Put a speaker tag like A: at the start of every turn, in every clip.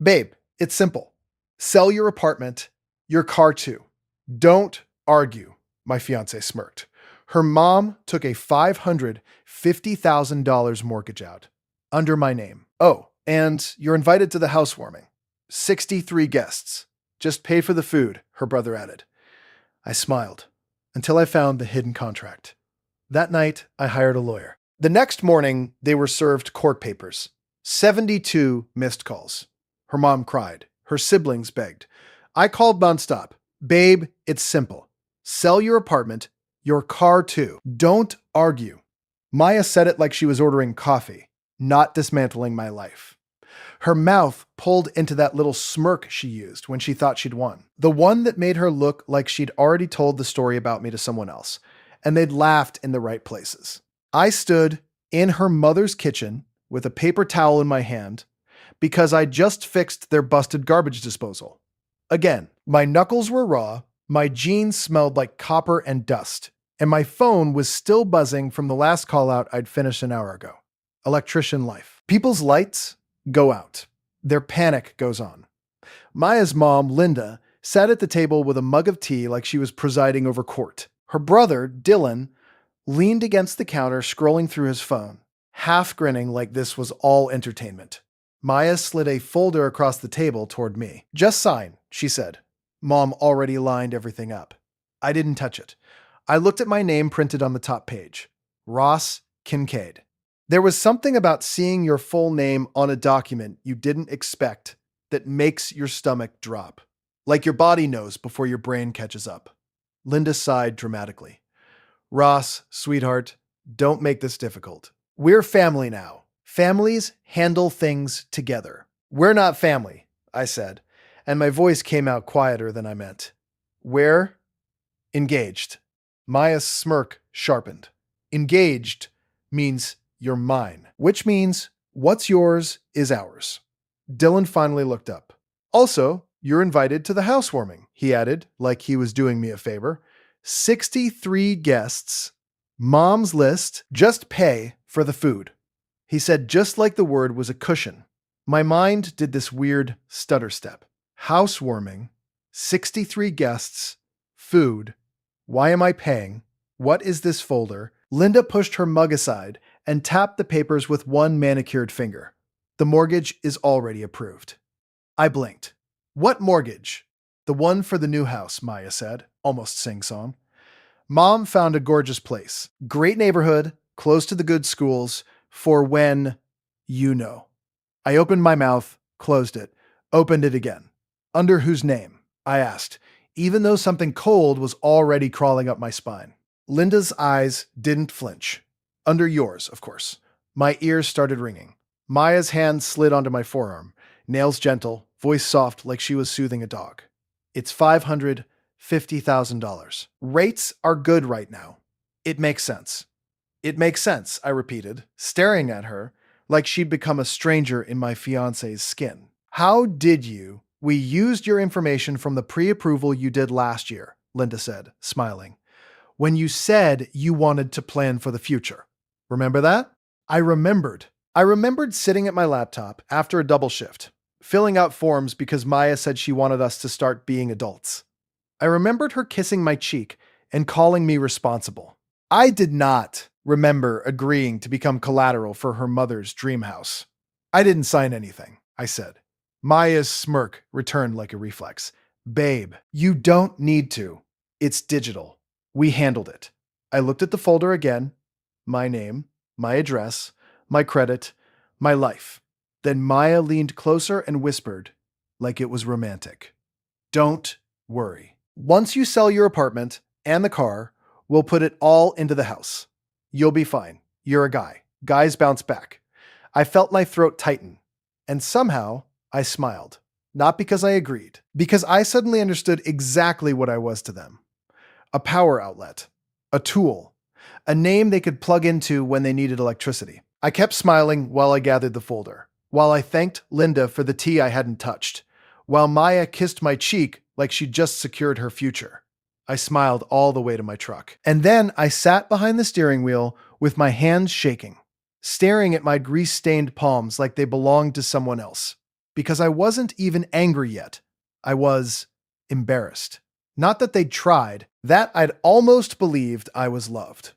A: Babe, it's simple. Sell your apartment, your car too. Don't argue, my fiancée smirked. Her mom took a $550,000 mortgage out under my name. Oh, and you're invited to the housewarming. 63 guests. Just pay for the food, her brother added. I smiled until I found the hidden contract. That night, I hired a lawyer. The next morning, they were served court papers. 72 missed calls. Her mom cried. Her siblings begged. I called nonstop. Babe, it's simple. Sell your apartment, your car too. Don't argue. Maya said it like she was ordering coffee, not dismantling my life. Her mouth pulled into that little smirk she used when she thought she'd won. The one that made her look like she'd already told the story about me to someone else, and they'd laughed in the right places. I stood in her mother's kitchen with a paper towel in my hand because I just fixed their busted garbage disposal. Again, my knuckles were raw, my jeans smelled like copper and dust, and my phone was still buzzing from the last call out I'd finished an hour ago. Electrician life. People's lights go out. Their panic goes on. Maya's mom, Linda, sat at the table with a mug of tea like she was presiding over court. Her brother, Dylan, leaned against the counter scrolling through his phone, half grinning like this was all entertainment. Maya slid a folder across the table toward me. Just sign, she said. Mom already lined everything up. I didn't touch it. I looked at my name printed on the top page. Ross Kincaid. There was something about seeing your full name on a document you didn't expect that makes your stomach drop. Like your body knows before your brain catches up. Linda sighed dramatically. Ross, sweetheart, don't make this difficult. We're family now. Families handle things together. We're not family, I said, and my voice came out quieter than I meant. We're engaged. Maya's smirk sharpened. Engaged means you're mine, which means what's yours is ours. Dylan finally looked up. Also, you're invited to the housewarming, he added, like he was doing me a favor. 63 guests. Mom's list. Just pay for the food. He said just like the word was a cushion. My mind did this weird stutter step. Housewarming. 63 guests. Food. Why am I paying? What is this folder? Linda pushed her mug aside and tapped the papers with one manicured finger. The mortgage is already approved. I blinked. What mortgage? The one for the new house, Maya said, almost sing-song. Mom found a gorgeous place. Great neighborhood, close to the good schools, for when you know. I opened my mouth, closed it, opened it again. Under whose name? I asked, even though something cold was already crawling up my spine. Linda's eyes didn't flinch. Under yours, of course. My ears started ringing. Maya's hand slid onto my forearm, nails gentle, voice soft like she was soothing a dog. It's $550,000. Rates are good right now. It makes sense. It makes sense, I repeated, staring at her like she'd become a stranger in my fiancé's skin. How did you? We used your information from the pre-approval you did last year, Linda said, smiling. When you said you wanted to plan for the future. Remember that? I remembered. I remembered sitting at my laptop after a double shift, filling out forms because Maya said she wanted us to start being adults. I remembered her kissing my cheek and calling me responsible. I did not remember agreeing to become collateral for her mother's dream house. I didn't sign anything, I said. Maya's smirk returned like a reflex. Babe, you don't need to. It's digital. We handled it. I looked at the folder again. My name, my address, my credit, my life. Then Maya leaned closer and whispered, like it was romantic. Don't worry. Once you sell your apartment and the car, we'll put it all into the house. You'll be fine. You're a guy. Guys bounce back. I felt my throat tighten, and somehow I smiled. Not because I agreed, because I suddenly understood exactly what I was to them. A power outlet, a tool, a name they could plug into when they needed electricity. I kept smiling while I gathered the folder, while I thanked Linda for the tea I hadn't touched, while Maya kissed my cheek like she'd just secured her future. I smiled all the way to my truck. And then I sat behind the steering wheel with my hands shaking, staring at my grease-stained palms like they belonged to someone else. because I wasn't even angry yet. I was embarrassed. Not that they'd tried, that I'd almost believed I was loved.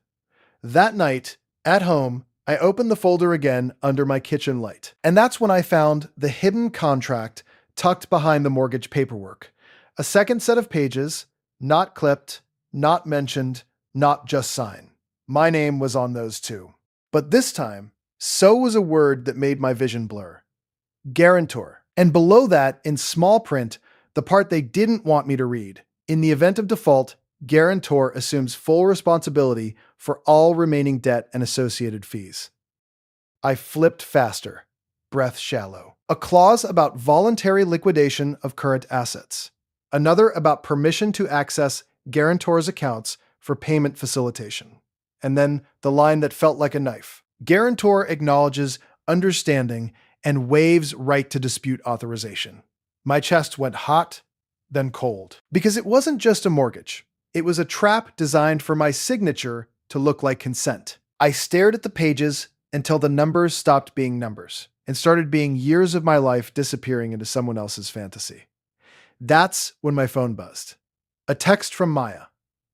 A: That night, at home, I opened the folder again under my kitchen light. And that's when I found the hidden contract tucked behind the mortgage paperwork. A second set of pages, not clipped, not mentioned, not just signed. My name was on those too. But this time, so was a word that made my vision blur. Guarantor. And below that, in small print, the part they didn't want me to read. In the event of default, guarantor assumes full responsibility for all remaining debt and associated fees. I flipped faster, breath shallow. A clause about voluntary liquidation of current assets. Another about permission to access guarantor's accounts for payment facilitation. And then the line that felt like a knife. Guarantor acknowledges understanding and waives right to dispute authorization. My chest went hot, then cold. Because it wasn't just a mortgage. It was a trap designed for my signature to look like consent. I stared at the pages until the numbers stopped being numbers and started being years of my life disappearing into someone else's fantasy. That's when my phone buzzed. A text from Maya.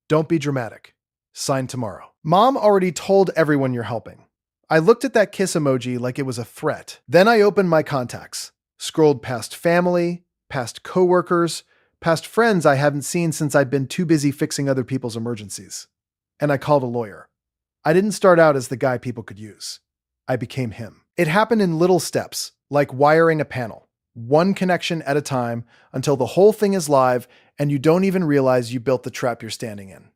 A: Don't be dramatic. Sign tomorrow. Mom already told everyone you're helping. I looked at that kiss emoji like it was a threat. Then I opened my contacts, scrolled past family, past coworkers, past friends I haven't seen since I'd been too busy fixing other people's emergencies. And I called a lawyer. I didn't start out as the guy people could use. I became him. It happened in little steps, like wiring a panel, one connection at a time until the whole thing is live and you don't even realize you built the trap you're standing in.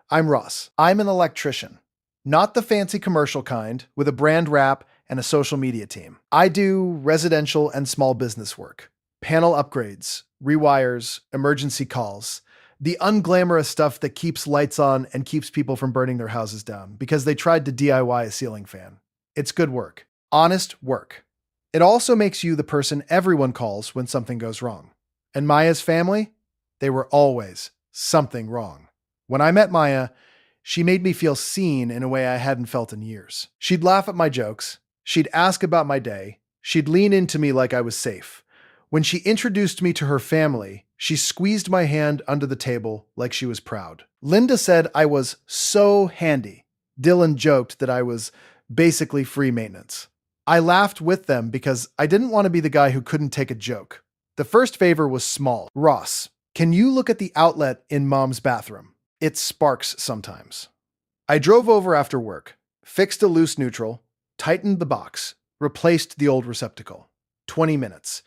A: I'm Ross. I'm an electrician. Not the fancy commercial kind, with a brand wrap and a social media team. I do residential and small business work. Panel upgrades, rewires, emergency calls. The unglamorous stuff that keeps lights on and keeps people from burning their houses down because they tried to DIY a ceiling fan. It's good work. Honest work. It also makes you the person everyone calls when something goes wrong. And Maya's family? They were always something wrong. When I met Maya, she made me feel seen in a way I hadn't felt in years. She'd laugh at my jokes. She'd ask about my day. She'd lean into me like I was safe. When she introduced me to her family, she squeezed my hand under the table like she was proud. Linda said I was so handy. Dylan joked that I was basically free maintenance. I laughed with them because I didn't want to be the guy who couldn't take a joke. The first favor was small. Ross, can you look at the outlet in Mom's bathroom? It sparks sometimes. I drove over after work, fixed a loose neutral, tightened the box, replaced the old receptacle. 20 minutes.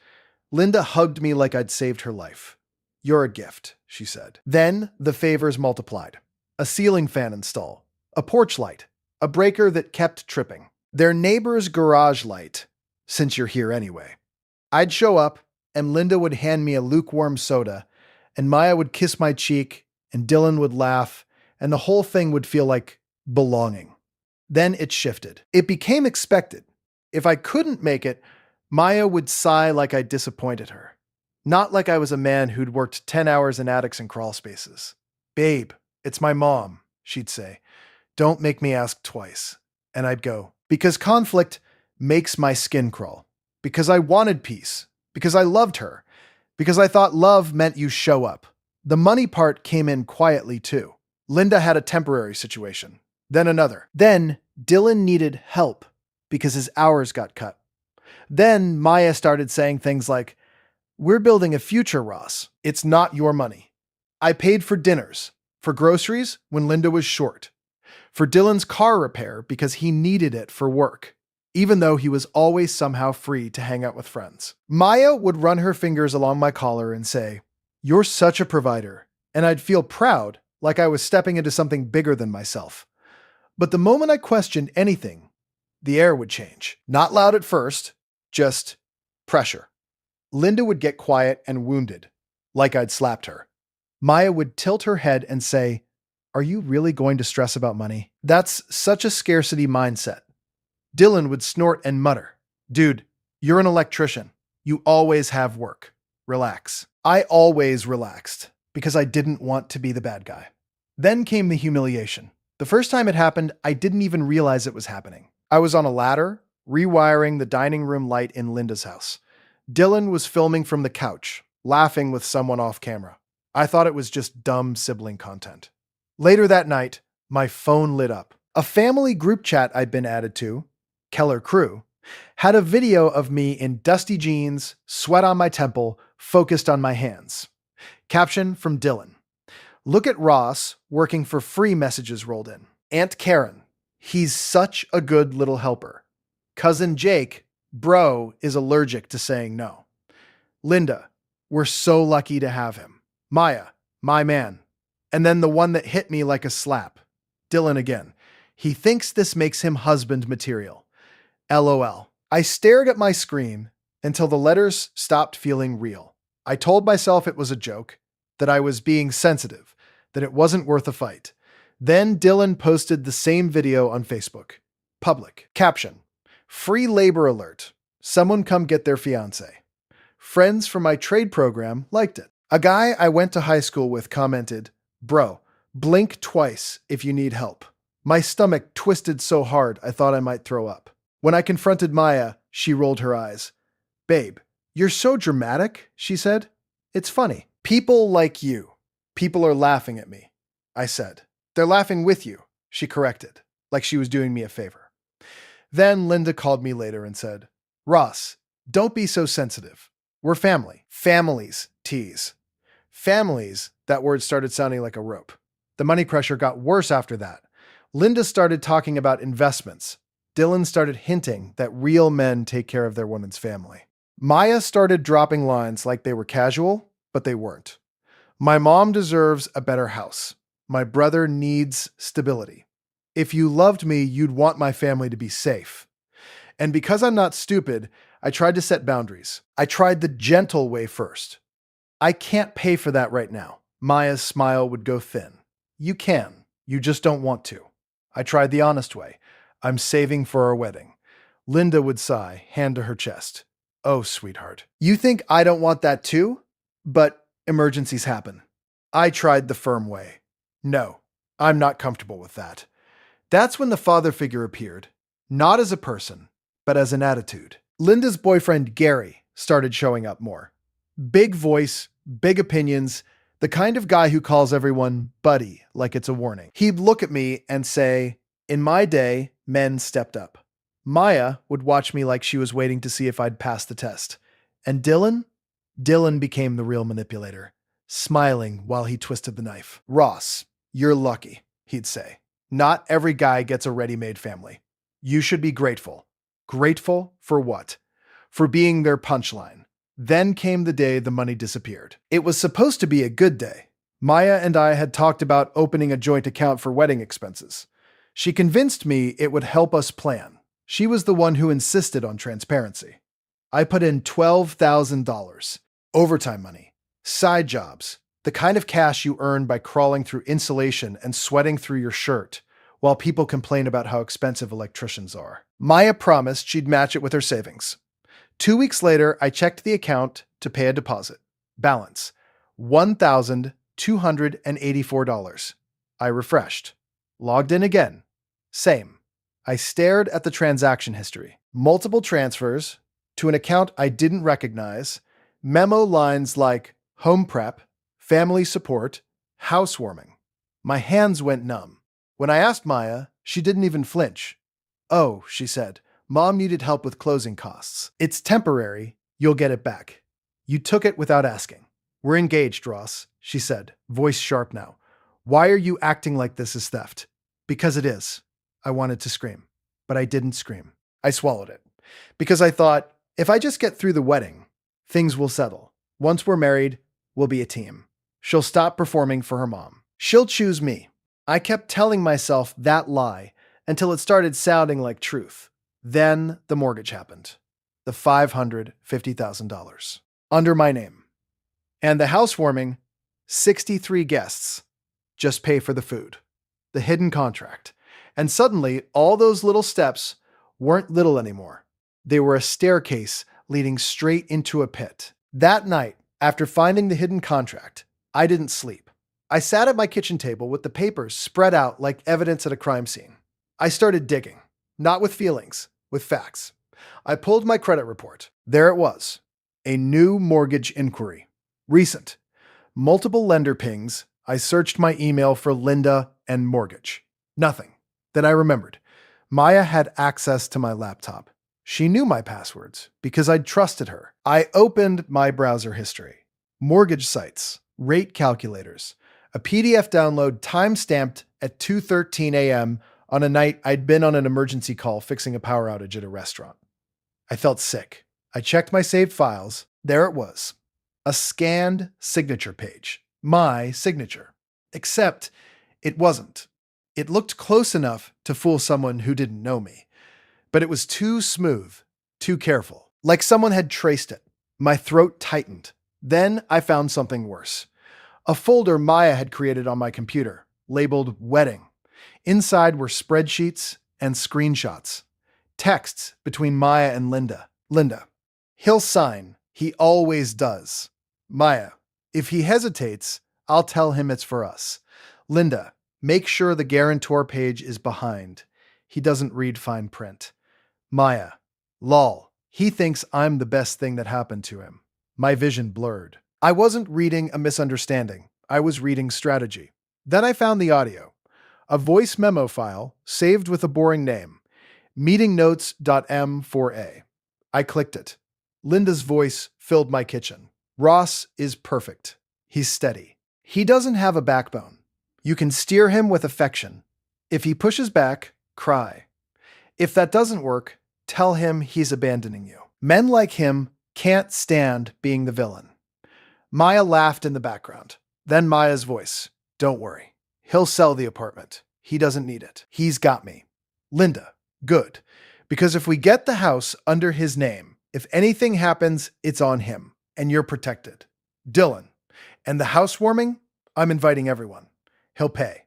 A: Linda hugged me like I'd saved her life. You're a gift, she said. Then the favors multiplied. A ceiling fan install, a porch light, a breaker that kept tripping. Their neighbor's garage light, since you're here anyway. I'd show up, and Linda would hand me a lukewarm soda, and Maya would kiss my cheek, and Dylan would laugh, and the whole thing would feel like belonging. Then it shifted. It became expected. If I couldn't make it, Maya would sigh like I disappointed her. Not like I was a man who'd worked 10 hours in attics and crawl spaces. Babe, it's my mom, she'd say. Don't make me ask twice. And I'd go, because conflict makes my skin crawl. Because I wanted peace. Because I loved her. Because I thought love meant you show up. The money part came in quietly too. Linda had a temporary situation. Then another. Then Dylan needed help because his hours got cut. Then Maya started saying things like, we're building a future, Ross. It's not your money. I paid for dinners, for groceries when Linda was short, for Dylan's car repair because he needed it for work, even though he was always somehow free to hang out with friends. Maya would run her fingers along my collar and say, you're such a provider, and I'd feel proud, like I was stepping into something bigger than myself. But the moment I questioned anything, the air would change. Not loud at first, just pressure. Linda would get quiet and wounded, like I'd slapped her. Maya would tilt her head and say, are you really going to stress about money? That's such a scarcity mindset. Dylan would snort and mutter, dude, you're an electrician. You always have work. Relax. I always relaxed because I didn't want to be the bad guy. Then came the humiliation. The first time it happened, I didn't even realize it was happening. I was on a ladder, rewiring the dining room light in Linda's house. Dylan was filming from the couch, laughing with someone off camera. I thought it was just dumb sibling content. Later that night, my phone lit up. A family group chat I'd been added to, Keller Crew, had a video of me in dusty jeans, sweat on my temple, focused on my hands. Caption from Dylan. Look at Ross working for free messages rolled in. Aunt Karen. He's such a good little helper. Cousin Jake. Bro is allergic to saying no. Linda. We're so lucky to have him. Maya. My man. And then the one that hit me like a slap. Dylan again. He thinks this makes him husband material. LOL. I stared at my screen until the letters stopped feeling real. I told myself it was a joke, that I was being sensitive, that it wasn't worth a fight. Then Dylan posted the same video on Facebook. Public. Caption. Free labor alert. Someone come get their fiancé. Friends from my trade program liked it. A guy I went to high school with commented, Bro, blink twice if you need help. My stomach twisted so hard I thought I might throw up. When I confronted Maya, she rolled her eyes. Babe, you're so dramatic, she said. It's funny. People like you. People are laughing at me, I said. They're laughing with you, she corrected, like she was doing me a favor. Then Linda called me later and said, Ross, don't be so sensitive. We're family. Families tease. Families, that word started sounding like a rope. The money pressure got worse after that. Linda started talking about investments. Dylan started hinting that real men take care of their woman's family. Maya started dropping lines like they were casual, but they weren't. My mom deserves a better house. My brother needs stability. If you loved me, you'd want my family to be safe. And because I'm not stupid, I tried to set boundaries. I tried the gentle way first. I can't pay for that right now. Maya's smile would go thin. You can. You just don't want to. I tried the honest way. I'm saving for our wedding. Linda would sigh, hand to her chest. Oh, sweetheart. You think I don't want that too? But emergencies happen. I tried the firm way. No, I'm not comfortable with that. That's when the father figure appeared, not as a person, but as an attitude. Linda's boyfriend, Gary, started showing up more. Big voice, big opinions, the kind of guy who calls everyone buddy like it's a warning. He'd look at me and say, in my day, men stepped up. Maya would watch me like she was waiting to see if I'd pass the test. And Dylan? Dylan became the real manipulator, smiling while he twisted the knife. Ross, you're lucky, he'd say. Not every guy gets a ready-made family. You should be grateful. Grateful for what? For being their punchline. Then came the day the money disappeared. It was supposed to be a good day. Maya and I had talked about opening a joint account for wedding expenses. She convinced me it would help us plan. She was the one who insisted on transparency. I put in $12,000. Overtime money. Side jobs. The kind of cash you earn by crawling through insulation and sweating through your shirt, while people complain about how expensive electricians are. Maya promised she'd match it with her savings. 2 weeks later, I checked the account to pay a deposit. Balance, $1,284. I refreshed. Logged in again. Same. I stared at the transaction history. Multiple transfers to an account I didn't recognize, memo lines like home prep, family support, housewarming. My hands went numb. When I asked Maya, she didn't even flinch. Oh, she said, Mom needed help with closing costs. It's temporary. You'll get it back. You took it without asking. We're engaged, Ross, she said, voice sharp now. Why are you acting like this is theft? Because it is. I wanted to scream, but I didn't scream. I swallowed it. Because I thought, if I just get through the wedding, things will settle. Once we're married, we'll be a team. She'll stop performing for her mom. She'll choose me. I kept telling myself that lie until it started sounding like truth. Then the mortgage happened. The $550,000. Under my name. And the housewarming, 63 guests. Just pay for the food. The hidden contract. And suddenly, all those little steps weren't little anymore. They were a staircase leading straight into a pit. That night, after finding the hidden contract, I didn't sleep. I sat at my kitchen table with the papers spread out like evidence at a crime scene. I started digging, not with feelings, with facts. I pulled my credit report. There it was. A new mortgage inquiry. Recent. Multiple lender pings. I searched my email for Linda and mortgage. Nothing. Then I remembered. Maya had access to my laptop. She knew my passwords because I'd trusted her. I opened my browser history. Mortgage sites, rate calculators, a PDF download time-stamped at 2:13 a.m. on a night I'd been on an emergency call fixing a power outage at a restaurant. I felt sick. I checked my saved files. There it was. A scanned signature page. My signature. Except it wasn't. It looked close enough to fool someone who didn't know me. But it was too smooth, too careful. Like someone had traced it. My throat tightened. Then I found something worse. A folder Maya had created on my computer, labeled Wedding. Inside were spreadsheets and screenshots. Texts between Maya and Linda. Linda. He'll sign. He always does. Maya. If he hesitates, I'll tell him it's for us. Linda. Make sure the guarantor page is behind. He doesn't read fine print. Maya. Lol. He thinks I'm the best thing that happened to him. My vision blurred. I wasn't reading a misunderstanding. I was reading strategy. Then I found the audio. A voice memo file saved with a boring name. Meetingnotes.m4a. I clicked it. Linda's voice filled my kitchen. Ross is perfect. He's steady. He doesn't have a backbone. You can steer him with affection. If he pushes back, cry. If that doesn't work, tell him he's abandoning you. Men like him can't stand being the villain. Maya laughed in the background. Then Maya's voice. Don't worry. He'll sell the apartment. He doesn't need it. He's got me. Linda. Good. Because if we get the house under his name, if anything happens, it's on him. And you're protected. Dylan. And the housewarming? I'm inviting everyone. He'll pay.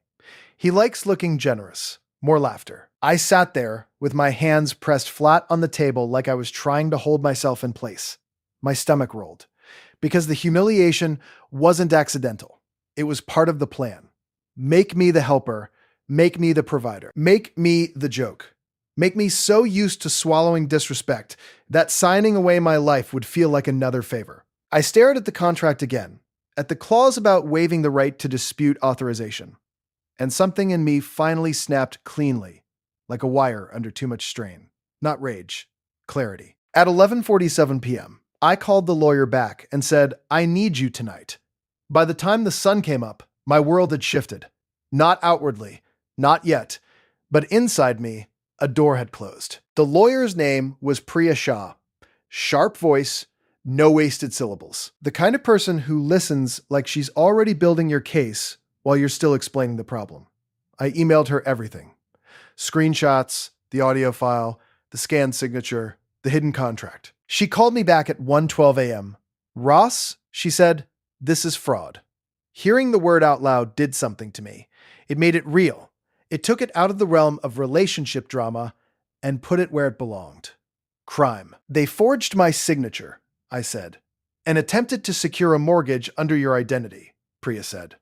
A: He likes looking generous. More laughter. I sat there with my hands pressed flat on the table like I was trying to hold myself in place. My stomach rolled. Because the humiliation wasn't accidental. It was part of the plan. Make me the helper. Make me the provider. Make me the joke. Make me so used to swallowing disrespect that signing away my life would feel like another favor. I stared at the contract again, at the clause about waiving the right to dispute authorization. And something in me finally snapped cleanly, like a wire under too much strain. Not rage, clarity. At 11:47 p.m., I called the lawyer back and said, I need you tonight. By the time the sun came up, my world had shifted. Not outwardly, not yet, but inside me, a door had closed. The lawyer's name was Priya Shah. Sharp voice, no wasted syllables. The kind of person who listens like she's already building your case while you're still explaining the problem. I emailed her everything. Screenshots, the audio file, the scanned signature, the hidden contract. She called me back at 1:12 a.m. Ross, she said, this is fraud. Hearing the word out loud did something to me. It made it real. It took it out of the realm of relationship drama and put it where it belonged. Crime. They forged my signature, I said, and attempted to secure a mortgage under your identity, Priya said.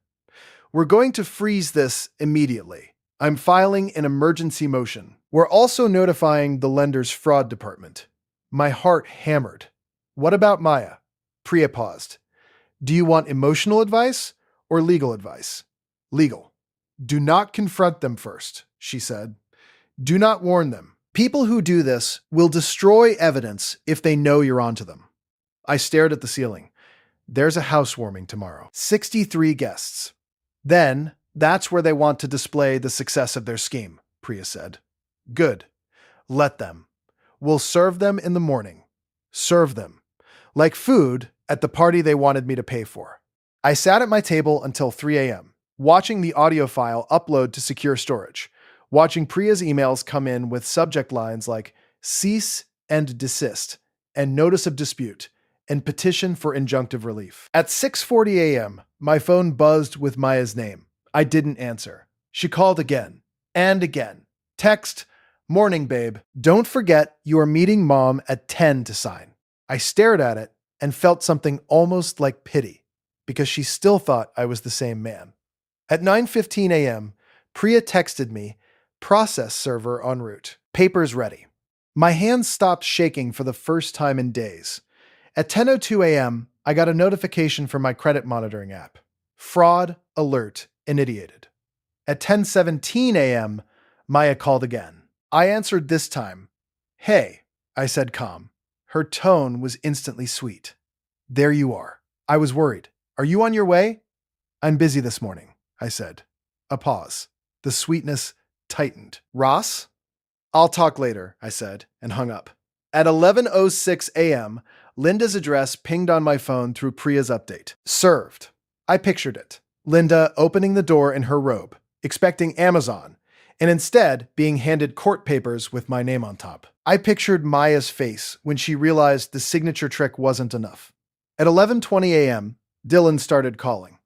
A: We're going to freeze this immediately. I'm filing an emergency motion. We're also notifying the lender's fraud department. My heart hammered. What about Maya? Priya paused. Do you want emotional advice or legal advice? Legal. Do not confront them first, she said. Do not warn them. People who do this will destroy evidence if they know you're onto them. I stared at the ceiling. There's a housewarming tomorrow. 63 guests. Then, that's where they want to display the success of their scheme, Priya said. Good. Let them. We'll serve them in the morning. Serve them. Like food at the party they wanted me to pay for. I sat at my table until 3 a.m., watching the audio file upload to secure storage, watching Priya's emails come in with subject lines like cease and desist, and notice of dispute, and petition for injunctive relief. At 6:40 a.m., my phone buzzed with Maya's name. I didn't answer. She called again and again. Text, morning, babe. Don't forget you are meeting mom at 10 to sign. I stared at it and felt something almost like pity, because she still thought I was the same man. At 9:15 a.m., Priya texted me, process server en route, papers ready. My hands stopped shaking for the first time in days, At 10:02 a.m., I got a notification from my credit monitoring app. Fraud alert initiated. At 10:17 a.m., Maya called again. I answered this time. Hey, I said calm. Her tone was instantly sweet. There you are. I was worried. Are you on your way? I'm busy this morning, I said. A pause. The sweetness tightened. Ross? I'll talk later, I said, and hung up. At 11:06 a.m., Linda's address pinged on my phone through Priya's update. Served. I pictured it. Linda opening the door in her robe, expecting Amazon, and instead being handed court papers with my name on top. I pictured Maya's face when she realized the signature trick wasn't enough. At 11:20 a.m., Dylan started calling.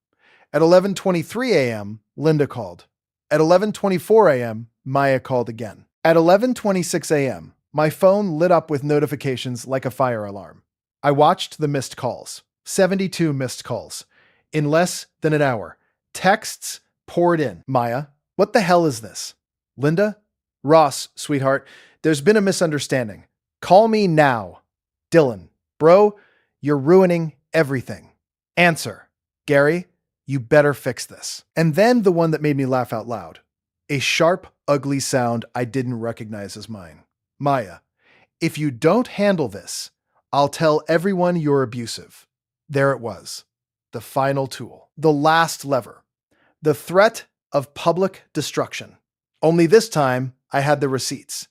A: At 11:23 a.m., Linda called. At 11:24 a.m., Maya called again. At 11:26 a.m., my phone lit up with notifications like a fire alarm. I watched the missed calls. 72 missed calls. In less than an hour, texts poured in. Maya, what the hell is this? Linda? Ross, sweetheart, there's been a misunderstanding. Call me now. Dylan, bro, you're ruining everything. Answer. Gary, you better fix this. And then the one that made me laugh out loud. A sharp, ugly sound I didn't recognize as mine. Maya, if you don't handle this, I'll tell everyone you're abusive. There it was. The final tool. The last lever. The threat of public destruction. Only this time, I had the receipts.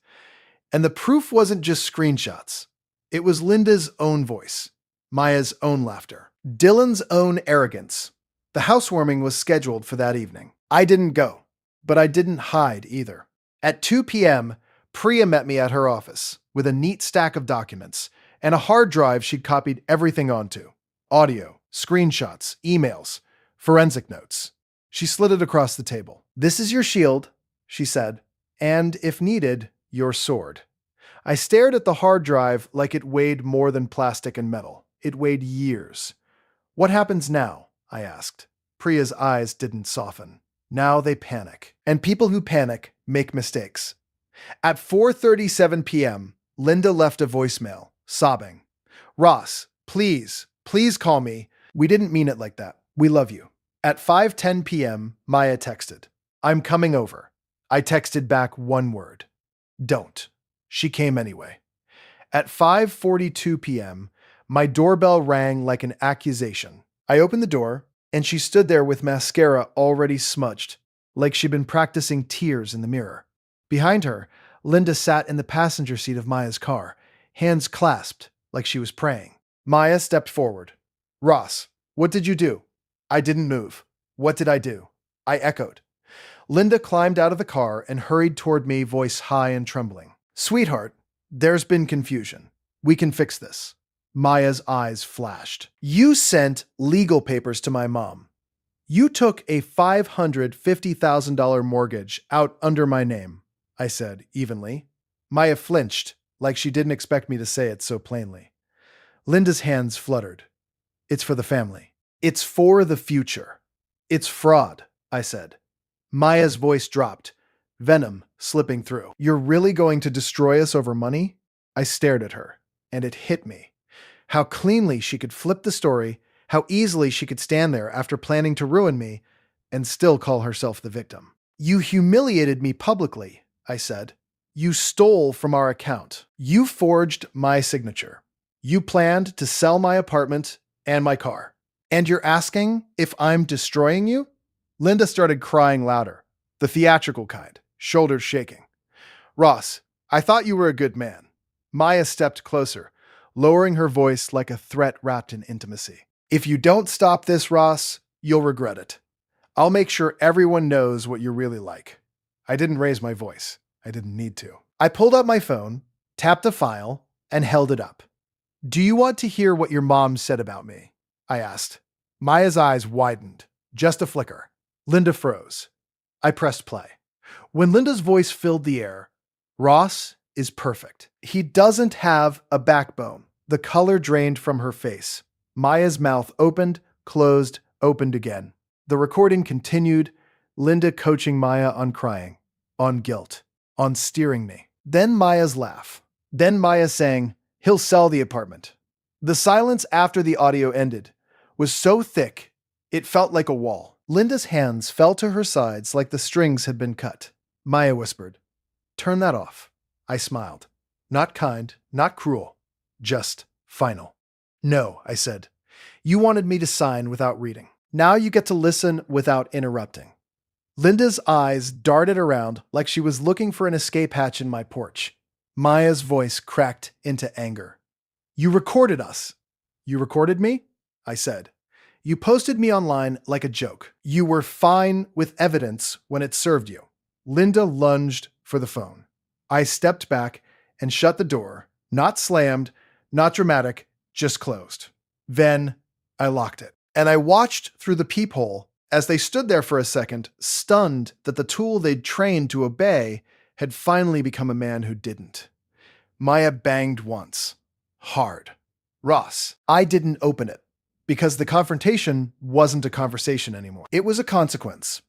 A: And the proof wasn't just screenshots. It was Linda's own voice. Maya's own laughter. Dylan's own arrogance. The housewarming was scheduled for that evening. I didn't go, but I didn't hide either. At 2 p.m., Priya met me at her office with a neat stack of documents and a hard drive she'd copied everything onto. Audio, screenshots, emails, forensic notes. She slid it across the table. This is your shield, she said, and if needed, your sword. I stared at the hard drive like it weighed more than plastic and metal. It weighed years. What happens now? I asked. Priya's eyes didn't soften. Now they panic. And people who panic make mistakes. At 4:37 p.m., Linda left a voicemail, sobbing. Ross, please call me. We didn't mean it like that. We love you. At 5:10 p.m., Maya texted. I'm coming over. I texted back one word. Don't. She came anyway. At 5:42 p.m., my doorbell rang like an accusation. I opened the door, and she stood there with mascara already smudged, like she'd been practicing tears in the mirror. Behind her, Linda sat in the passenger seat of Maya's car, hands clasped like she was praying. Maya stepped forward. Ross, what did you do? I didn't move. What did I do? I echoed. Linda climbed out of the car and hurried toward me, voice high and trembling. Sweetheart, there's been confusion. We can fix this. Maya's eyes flashed. You sent legal papers to my mom. You took a $550,000 mortgage out under my name, I said evenly. Maya flinched, like she didn't expect me to say it so plainly. Linda's hands fluttered. It's for the family. It's for the future. It's fraud, I said. Maya's voice dropped, venom slipping through. You're really going to destroy us over money? I stared at her, and it hit me. How cleanly she could flip the story, how easily she could stand there after planning to ruin me and still call herself the victim. You humiliated me publicly, I said. You stole from our account. You forged my signature. You planned to sell my apartment and my car. And you're asking if I'm destroying you? Linda started crying louder, the theatrical kind, shoulders shaking. Ross, I thought you were a good man. Maya stepped closer, lowering her voice like a threat wrapped in intimacy. If you don't stop this, Ross, you'll regret it. I'll make sure everyone knows what you're really like. I didn't raise my voice. I didn't need to. I pulled up my phone, tapped a file, and held it up. Do you want to hear what your mom said about me? I asked. Maya's eyes widened, just a flicker. Linda froze. I pressed play. When Linda's voice filled the air, Ross is perfect. He doesn't have a backbone. The color drained from her face. Maya's mouth opened, closed, opened again. The recording continued, Linda coaching Maya on crying, on guilt, on steering me. Then Maya's laugh. Then Maya saying, he'll sell the apartment. The silence after the audio ended was so thick, it felt like a wall. Linda's hands fell to her sides like the strings had been cut. Maya whispered, "Turn that off." I smiled. Not kind, not cruel, just final. "No," I said. "You wanted me to sign without reading. Now you get to listen without interrupting." Linda's eyes darted around like she was looking for an escape hatch in my porch. Maya's voice cracked into anger. "You recorded us." "You recorded me?" I said. "You posted me online like a joke. You were fine with evidence when it served you." Linda lunged for the phone. I stepped back and shut the door. Not slammed, not dramatic, just closed. Then I locked it. And I watched through the peephole as they stood there for a second, stunned that the tool they'd trained to obey had finally become a man who didn't. Maya banged once. Hard. "Ross." I didn't open it, because the confrontation wasn't a conversation anymore. It was a consequence.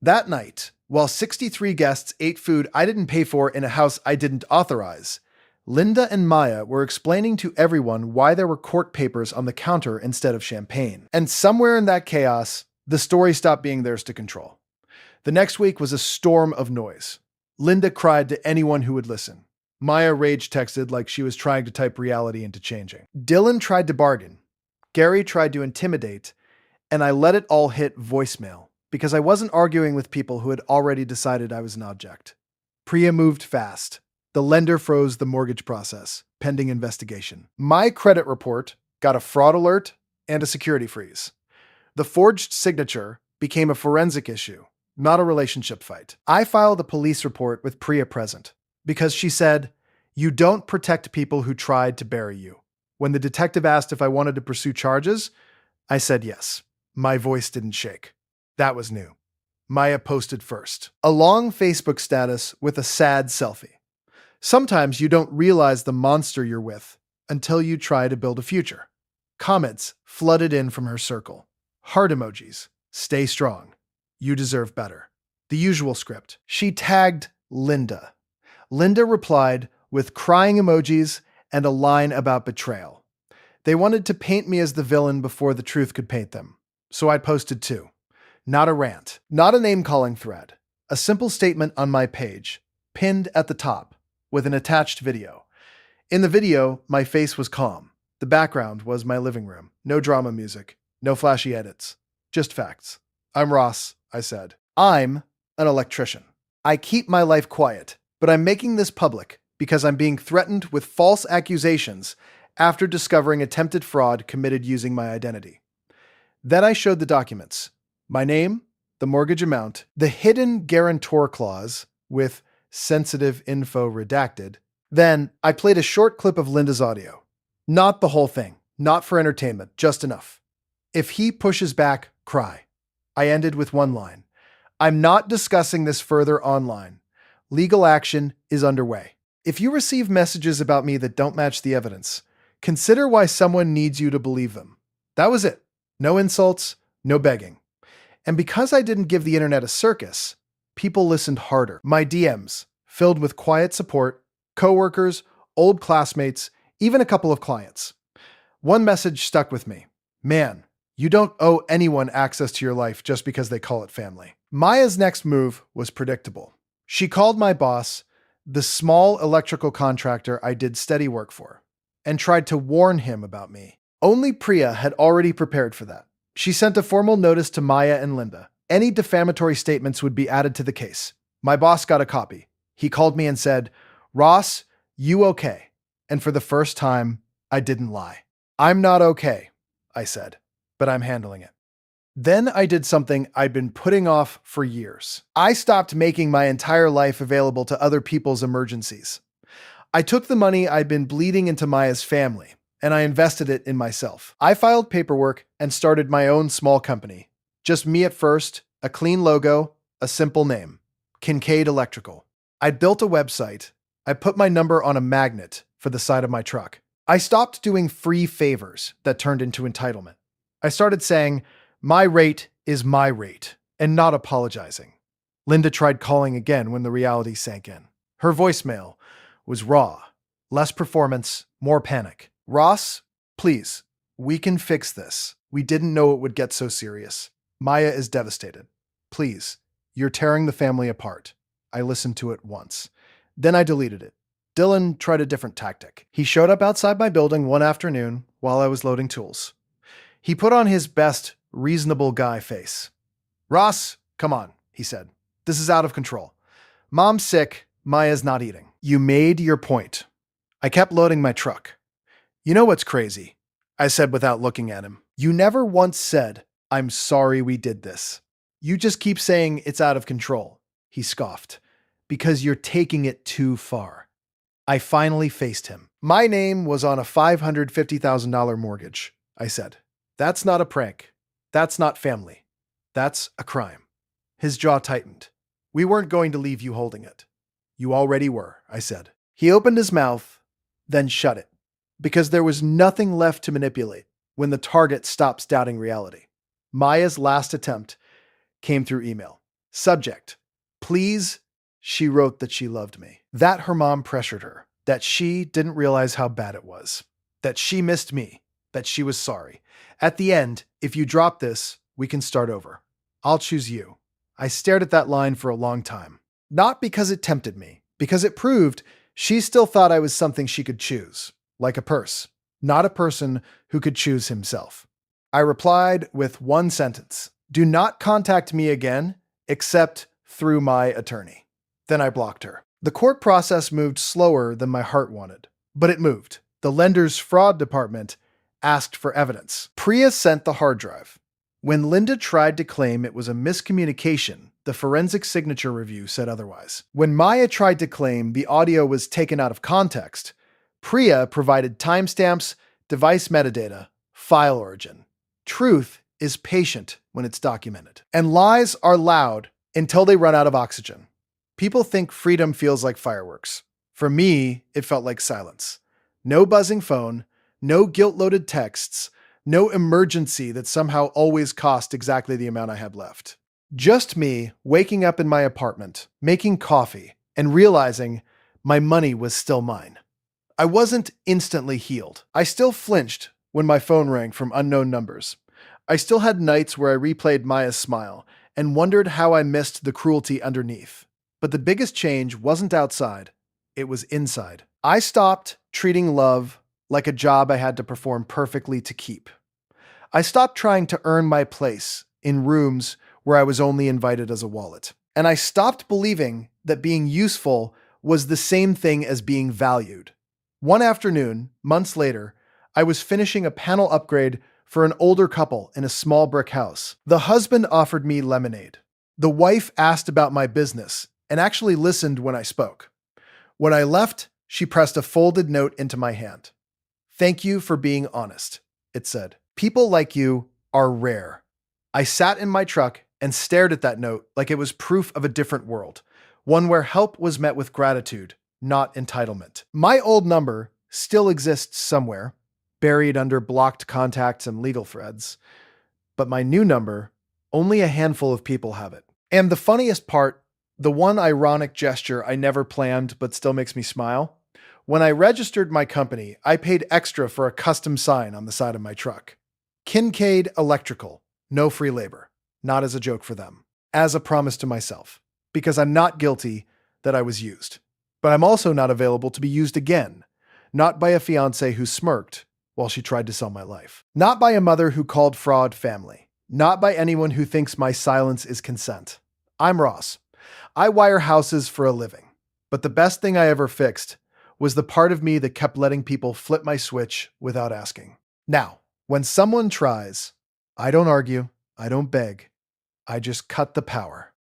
A: That night, while 63 guests ate food I didn't pay for in a house I didn't authorize, Linda and Maya were explaining to everyone why there were court papers on the counter instead of champagne. And somewhere in that chaos, the story stopped being theirs to control. The next week was a storm of noise. Linda cried to anyone who would listen. Maya rage texted like she was trying to type reality into changing. Dylan tried to bargain. Gary tried to intimidate, and I let it all hit voicemail because I wasn't arguing with people who had already decided I was an object. Priya moved fast. The lender froze the mortgage process, pending investigation. My credit report got a fraud alert and a security freeze. The forged signature became a forensic issue, not a relationship fight. I filed a police report with Priya present because she said, "You don't protect people who tried to bury you." When the detective asked if I wanted to pursue charges, I said yes. My voice didn't shake. That was new. Maya posted first. A long Facebook status with a sad selfie. Sometimes you don't realize the monster you're with until you try to build a future. Comments flooded in from her circle. Heart emojis. "Stay strong. You deserve better." The usual script. She tagged Linda. Linda replied with crying emojis and a line about betrayal. They wanted to paint me as the villain before the truth could paint them. So I posted too. Not a rant, not a name-calling thread. A simple statement on my page, pinned at the top, with an attached video. In the video, my face was calm. The background was my living room. No drama music, no flashy edits. Just facts. "I'm Ross," I said. "I'm an electrician. I keep my life quiet, but I'm making this public because I'm being threatened with false accusations after discovering attempted fraud committed using my identity." Then I showed the documents. My name, the mortgage amount, the hidden guarantor clause with sensitive info redacted. Then I played a short clip of Linda's audio. Not the whole thing, not for entertainment, just enough. "If he pushes back, cry." I ended with one line. "I'm not discussing this further online. Legal action is underway. If you receive messages about me that don't match the evidence, consider why someone needs you to believe them." That was it. No insults, no begging. And because I didn't give the internet a circus, people listened harder. My DMs, filled with quiet support, coworkers, old classmates, even a couple of clients. One message stuck with me. "Man, you don't owe anyone access to your life just because they call it family." Maya's next move was predictable. She called my boss, the small electrical contractor I did steady work for, and tried to warn him about me. Only Priya had already prepared for that. She sent a formal notice to Maya and Linda. Any defamatory statements would be added to the case. My boss got a copy. He called me and said, "Ross, you okay?" And for the first time, I didn't lie. "I'm not okay," I said, "but I'm handling it." Then I did something I'd been putting off for years. I stopped making my entire life available to other people's emergencies. I took the money I'd been bleeding into Maya's family, and I invested it in myself. I filed paperwork and started my own small company. Just me at first, a clean logo, a simple name, Kincaid Electrical. I built a website. I put my number on a magnet for the side of my truck. I stopped doing free favors that turned into entitlement. I started saying, "My rate is my rate," and not apologizing. Linda tried calling again when the reality sank in. Her voicemail was raw, less performance, more panic. "Ross, Please, we can fix this. We didn't know it would get so serious. Maya is devastated. Please, you're tearing the family apart. I listened to it once. Then I deleted it. Dylan tried a different tactic. He showed up outside my building one afternoon while I was loading tools. He put on his best reasonable guy face. Ross, come on, he said. This is out of control. Mom's sick. Maya's not eating. You made your point. I kept loading my truck. You know what's crazy? I said without looking at him. You never once said, I'm sorry we did this. You just keep saying it's out of control, he scoffed, because you're taking it too far. I finally faced him. My name was on a $550,000 mortgage, I said. That's not a prank. That's not family. That's a crime. His jaw tightened. We weren't going to leave you holding it. You already were, I said. He opened his mouth, then shut it, because there was nothing left to manipulate when the target stops doubting reality. Maya's last attempt came through email. Subject, please, she wrote that she loved me. That her mom pressured her, that she didn't realize how bad it was, that she missed me, that she was sorry. At the end, if you drop this, we can start over. I'll choose you. I stared at that line for a long time. Not because it tempted me, because it proved she still thought I was something she could choose, like a purse, not a person who could choose himself. I replied with one sentence. Do not contact me again, except through my attorney. Then I blocked her. The court process moved slower than my heart wanted, but it moved. The lender's fraud department asked for evidence. Priya sent the hard drive. When Linda tried to claim it was a miscommunication, the forensic signature review said otherwise. When Maya tried to claim the audio was taken out of context, Priya provided timestamps, device metadata, file origin. Truth is patient when it's documented. And lies are loud until they run out of oxygen. People think freedom feels like fireworks. For me, it felt like silence. No buzzing phone, no guilt-loaded texts, no emergency that somehow always cost exactly the amount I had left. Just me waking up in my apartment, making coffee, and realizing my money was still mine. I wasn't instantly healed. I still flinched when my phone rang from unknown numbers. I still had nights where I replayed Maya's smile and wondered how I missed the cruelty underneath. But the biggest change wasn't outside, it was inside. I stopped treating love like a job I had to perform perfectly to keep. I stopped trying to earn my place in rooms where I was only invited as a wallet. And I stopped believing that being useful was the same thing as being valued. One afternoon, months later, I was finishing a panel upgrade for an older couple in a small brick house. The husband offered me lemonade. The wife asked about my business and actually listened when I spoke. When I left, she pressed a folded note into my hand. Thank you for being honest, it said. People like you are rare. I sat in my truck and stared at that note like it was proof of a different world, one where help was met with gratitude, not entitlement. My old number still exists somewhere, buried under blocked contacts and legal threads, but my new number, only a handful of people have it. And the funniest part, the one ironic gesture I never planned but still makes me smile, when I registered my company, I paid extra for a custom sign on the side of my truck. Kincaid Electrical, no free labor. Not as a joke for them. As a promise to myself. Because I'm not guilty that I was used. But I'm also not available to be used again. Not by a fiancé who smirked while she tried to sell my life. Not by a mother who called fraud family. Not by anyone who thinks my silence is consent. I'm Ross. I wire houses for a living. But the best thing I ever fixed was the part of me that kept letting people flip my switch without asking. Now, when someone tries, I don't argue, I don't beg, I just cut the power.